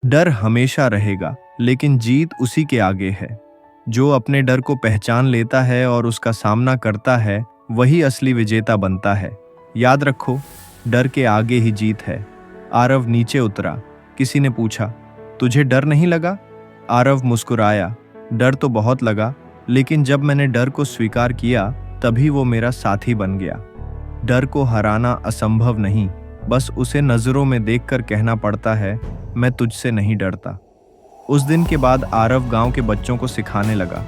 डर हमेशा रहेगा, लेकिन जीत उसी के आगे है। जो अपने डर को पहचान लेता है और उसका सामना करता है, वही असली विजेता बनता है। याद रखो, डर के आगे ही जीत है। आरव नीचे उतरा। किसी ने पूछा, तुझे डर नहीं लगा? आरव मुस्कुराया। डर तो बहुत लगा, लेकिन जब मैंने डर को स्वीकार किया, तभी वो मेरा साथी बन गया। डर को हराना असंभव नहीं, बस उसे नजरों में देखकर कहना पड़ता है, मैं तुझसे नहीं डरता। उस दिन के बाद आरव गांव के बच्चों को सिखाने लगा,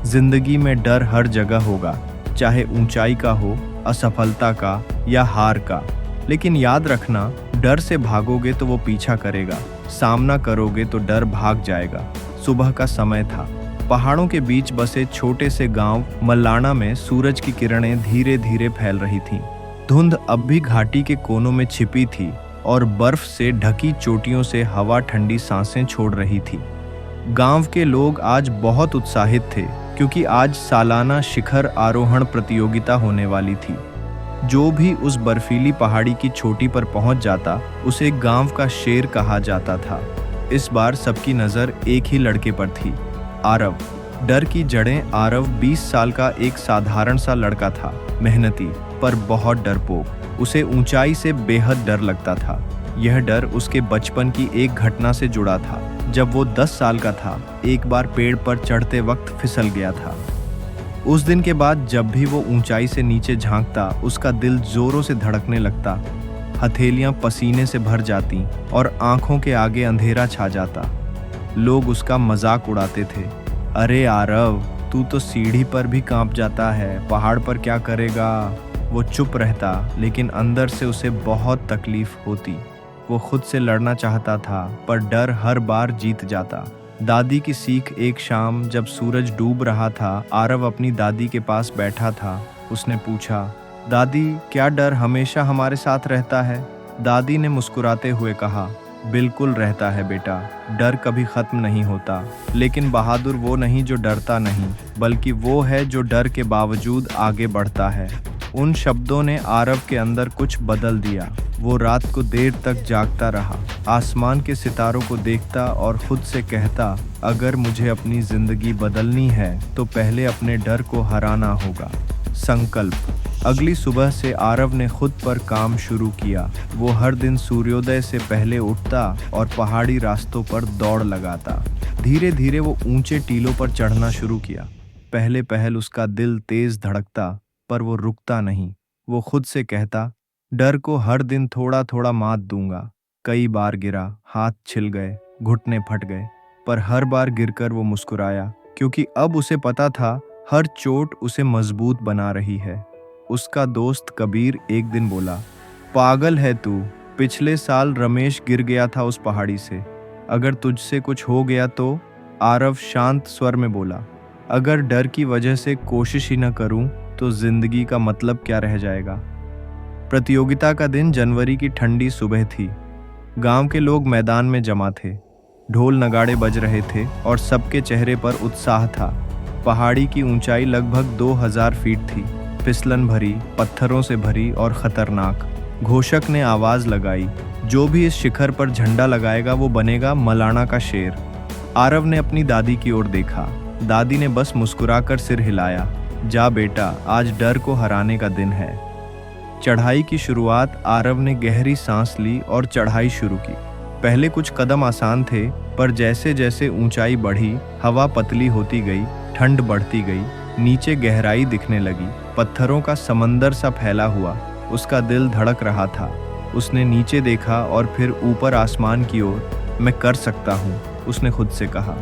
जिंदगी में डर हर जगह होगा, चाहे ऊंचाई का हो, असफलता का या हार का। लेकिन याद रखना, डर से भागोगे तो वो पीछा करेगा, सामना करोगे तो डर भाग जाएगा। सुबह का समय था। पहाड़ों के बीच बसे छोटे से गांव मल्लाना में सूरज की किरणें धीरे धीरे फैल रही थीं। धुंध अब भी घाटी के कोनों में छिपी थी और बर्फ से ढकी चोटियों से हवा ठंडी सांसें छोड़ रही थी। गांव के लोग आज बहुत उत्साहित थे, क्योंकि आज सालाना शिखर आरोहण प्रतियोगिता होने वाली थी। जो भी उस बर्फीली पहाड़ी की चोटी पर पहुंच जाता, उसे गांव का शेर कहा जाता था। इस बार सबकी नज़र एक ही लड़के पर थी, आरव। डर की जड़ें। आरव 20 साल का एक साधारण सा लड़का था, मेहनती पर बहुत डरपोक। उसे ऊंचाई से बेहद डर लगता था। यह डर उसके बचपन की एक घटना से जुड़ा था। जब वो 10 साल का था, एक बार पेड़ पर चढ़ते वक्त फिसल गया था। उस दिन के बाद जब भी वो ऊंचाई से नीचे झांकता, उसका दिल जोरों से धड़कने लगता, हथेलियां पसीने से भर जाती और आंखों के आगे अंधेरा छा जाता। लोग उसका मजाक उड़ाते थे, अरे आरव, तू तो सीढ़ी पर भी कांप जाता है, पहाड़ पर क्या करेगा? वो चुप रहता, लेकिन अंदर से उसे बहुत तकलीफ होती। वो खुद से लड़ना चाहता था, पर डर हर बार जीत जाता। दादी की सीख। एक शाम जब सूरज डूब रहा था, आरव अपनी दादी के पास बैठा था। उसने पूछा, दादी, क्या डर हमेशा हमारे साथ रहता है? दादी ने मुस्कुराते हुए कहा, बिल्कुल रहता है बेटा, डर कभी खत्म नहीं होता। लेकिन बहादुर वो नहीं जो डरता नहीं, बल्कि वो है जो डर के बावजूद आगे बढ़ता है। उन शब्दों ने आरव के अंदर कुछ बदल दिया। वो रात को देर तक जागता रहा, आसमान के सितारों को देखता और खुद से कहता, अगर मुझे अपनी जिंदगी बदलनी है तो पहले अपने डर को हराना होगा। संकल्प। अगली सुबह से आरव ने खुद पर काम शुरू किया। वो हर दिन सूर्योदय से पहले उठता और पहाड़ी रास्तों पर दौड़ लगाता। धीरे धीरे वो ऊंचे टीलों पर चढ़ना शुरू किया। पहले पहल उसका दिल तेज धड़कता, पर वो रुकता नहीं। वो खुद से कहता, डर को हर दिन थोड़ा थोड़ा मात दूंगा। कई बार गिरा, हाथ छिल गए, घुटने फट गए, पर हर बार गिरकर वो मुस्कुराया, क्योंकि अब उसे पता था हर चोट उसे मजबूत बना रही है। उसका दोस्त कबीर एक दिन बोला, पागल है तू, पिछले साल रमेश गिर गया था उस पहाड़ी से, अगर तुझसे कुछ हो गया तो? आरव शांत स्वर में बोला, अगर डर की वजह से कोशिश ही न करूं तो जिंदगी का मतलब क्या रह जाएगा। प्रतियोगिता का दिन जनवरी की ठंडी सुबह थी। गांव के लोग मैदान में जमा थे। ढोल नगाड़े बज रहे थे और सबके चेहरे पर उत्साह था। पहाड़ी की ऊंचाई लगभग 2000 फीट थी, फिसलन भरी, पत्थरों से भरी और खतरनाक। घोषक ने आवाज लगाई, जो भी इस शिखर पर झंडा लगाएगा वो बनेगा मलाना का शेर। आरव ने अपनी दादी की ओर देखा। दादी ने बस मुस्कुराकर सिर हिलाया, जा बेटा, आज डर को हराने का दिन है। चढ़ाई की शुरुआत। आरव ने गहरी सांस ली और चढ़ाई शुरू की। पहले कुछ कदम आसान थे, पर जैसे जैसे ऊंचाई बढ़ी, हवा पतली होती गई, ठंड बढ़ती गई, नीचे गहराई दिखने लगी, पत्थरों का समंदर सा फैला हुआ। उसका दिल धड़क रहा था। उसने नीचे देखा और फिर ऊपर आसमान की ओर। मैं कर सकता हूँ, उसने खुद से कहा।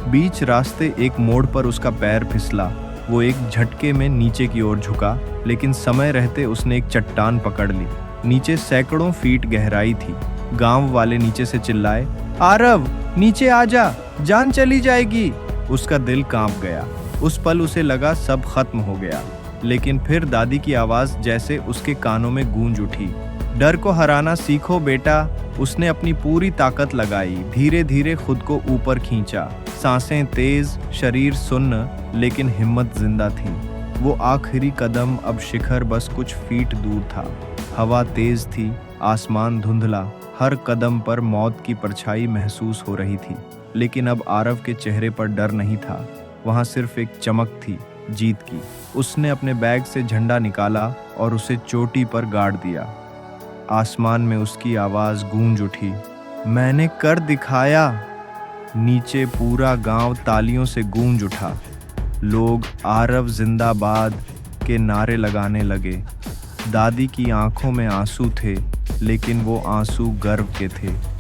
बीच रास्ते एक मोड़ पर उसका पैर फिसला। वो एक झटके में नीचे की ओर झुका, लेकिन समय रहते उसने एक चट्टान पकड़ ली। नीचे सैकड़ों फीट गहराई थी। गांव वाले नीचे से चिल्लाए, आरव, नीचे आ जा, जान चली जाएगी। उसका दिल कांप गया। उस पल उसे लगा सब खत्म हो गया। लेकिन फिर दादी की आवाज जैसे उसके कानों में गूंज उठी, डर को हराना सीखो बेटा। उसने अपनी पूरी ताकत लगाई, धीरे धीरे खुद को ऊपर खींचा। सांसें तेज, शरीर सुन्न, लेकिन हिम्मत जिंदा थी। वो आखिरी कदम। अब शिखर बस कुछ फीट दूर था। हवा तेज थी, आसमान धुंधला, हर कदम पर मौत की परछाई महसूस हो रही थी। लेकिन अब आरव के चेहरे पर डर नहीं था, वहां सिर्फ एक चमक थी, जीत की। उसने अपने बैग से झंडा निकाला और उसे चोटी पर गाड़ दिया। आसमान में उसकी आवाज गूंज उठी, मैंने कर दिखाया। नीचे पूरा गांव तालियों से गूंज उठा। लोग आरव जिंदाबाद के नारे लगाने लगे। दादी की आंखों में आंसू थे, लेकिन वो आंसू गर्व के थे।